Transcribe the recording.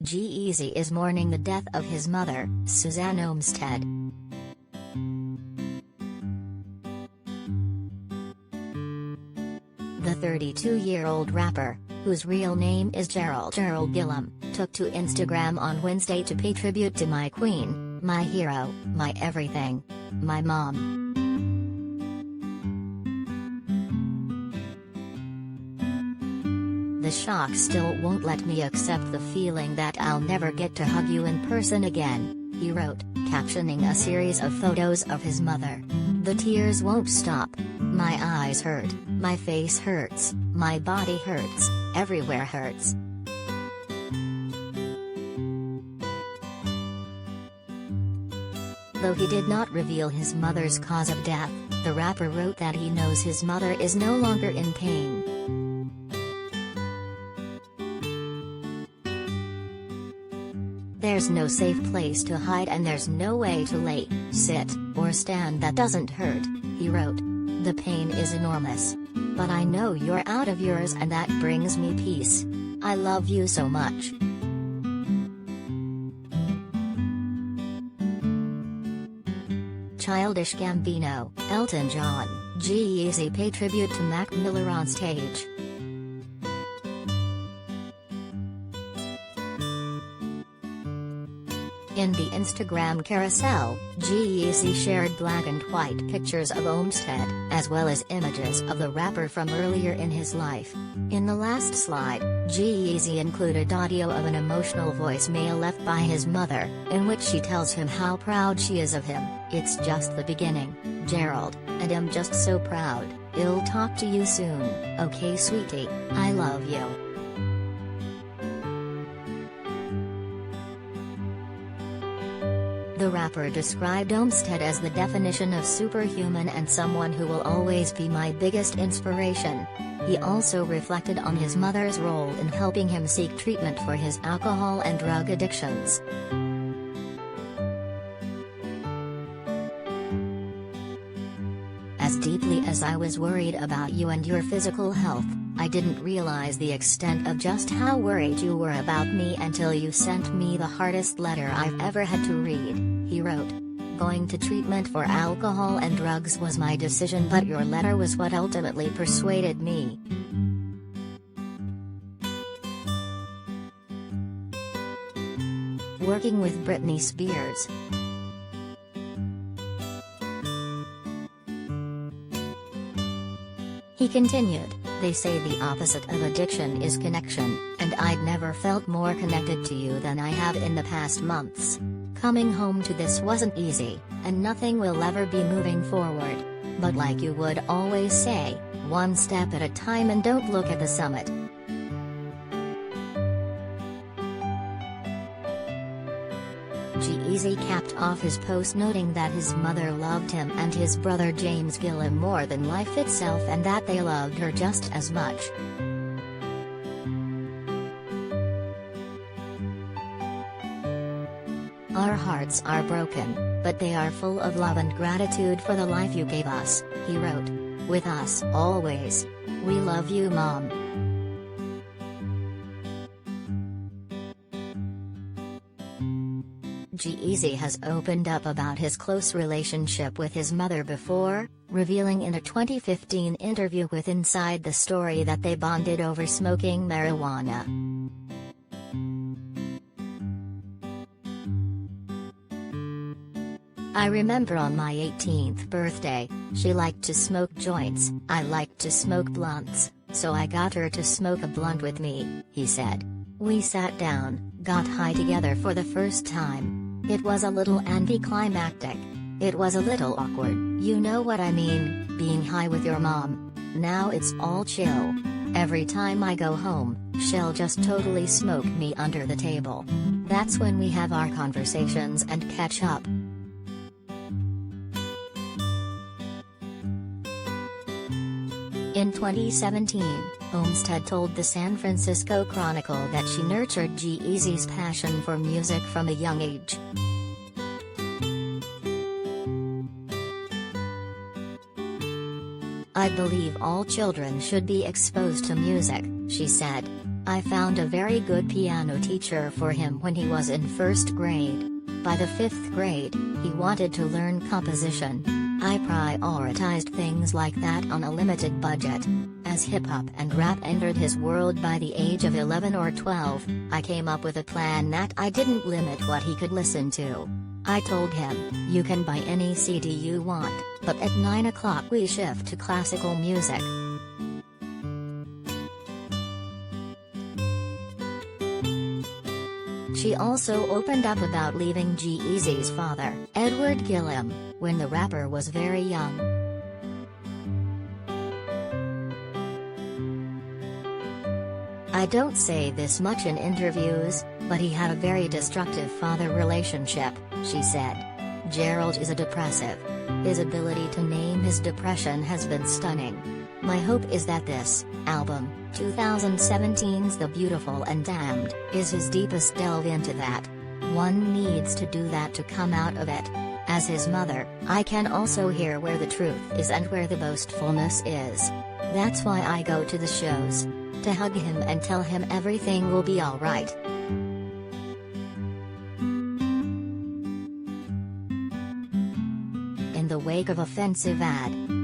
G-Eazy is mourning the death of his mother, Suzanne Olmsted. The 32-year-old rapper, whose real name is Gerald Gillum, took to Instagram on Wednesday to pay tribute to my queen, my hero, my everything, my mom. The shock still won't let me accept the feeling that I'll never get to hug you in person again, he wrote, captioning a series of photos of his mother. The tears won't stop. My eyes hurt, my face hurts, my body hurts, everywhere hurts. Though he did not reveal his mother's cause of death, the rapper wrote that he knows his mother is no longer in pain. There's no safe place to hide and there's no way to lay, sit, or stand that doesn't hurt, he wrote. The pain is enormous. But I know you're out of yours and that brings me peace. I love you so much. Childish Gambino, Elton John, G-Eazy pay tribute to Mac Miller on stage. In the Instagram carousel, G-Eazy shared black and white pictures of Olmsted, as well as images of the rapper from earlier in his life. In the last slide, G-Eazy included audio of an emotional voicemail left by his mother, in which she tells him how proud she is of him. It's just the beginning, Gerald, and I'm just so proud. I'll talk to you soon, okay sweetie, I love you. The rapper described Olmsted as the definition of superhuman and someone who will always be my biggest inspiration. He also reflected on his mother's role in helping him seek treatment for his alcohol and drug addictions. As deeply as I was worried about you and your physical health, I didn't realize the extent of just how worried you were about me until you sent me the hardest letter I've ever had to read, he wrote. Going to treatment for alcohol and drugs was my decision, but your letter was what ultimately persuaded me. Working with Britney Spears. He continued, they say the opposite of addiction is connection, and I'd never felt more connected to you than I have in the past months. Coming home to this wasn't easy, and nothing will ever be moving forward. But like you would always say, one step at a time and don't look at the summit. G-Eazy capped off his post noting that his mother loved him and his brother James Gillum more than life itself and that they loved her just as much. Our hearts are broken, but they are full of love and gratitude for the life you gave us, he wrote. With us always. We love you, Mom. G-Eazy has opened up about his close relationship with his mother before, revealing in a 2015 interview with Inside the Story that they bonded over smoking marijuana. I remember on my 18th birthday, she liked to smoke joints, I liked to smoke blunts, so I got her to smoke a blunt with me, he said. We sat down, got high together for the first time. It was a little anticlimactic. It was a little awkward, you know what I mean, being high with your mom. Now it's all chill. Every time I go home, she'll just totally smoke me under the table. That's when we have our conversations and catch up. In 2017, Olmsted told the San Francisco Chronicle that she nurtured G-Eazy's passion for music from a young age. I believe all children should be exposed to music, she said. I found a very good piano teacher for him when he was in first grade. By the fifth grade, he wanted to learn composition. I prioritized things like that on a limited budget. As hip-hop and rap entered his world by the age of 11 or 12, I came up with a plan that I didn't limit what he could listen to. I told him, you can buy any CD you want, but at 9 o'clock we shift to classical music. She also opened up about leaving G-Eazy's father, Edward Gillum, when the rapper was very young. I don't say this much in interviews, but he had a very destructive father relationship, she said. Gerald is a depressive. His ability to name his depression has been stunning. My hope is that this album, 2017's The Beautiful and Damned, is his deepest delve into that. One needs to do that to come out of it. As his mother, I can also hear where the truth is and where the boastfulness is. That's why I go to the shows. To hug him and tell him everything will be alright. In the wake of offensive ad,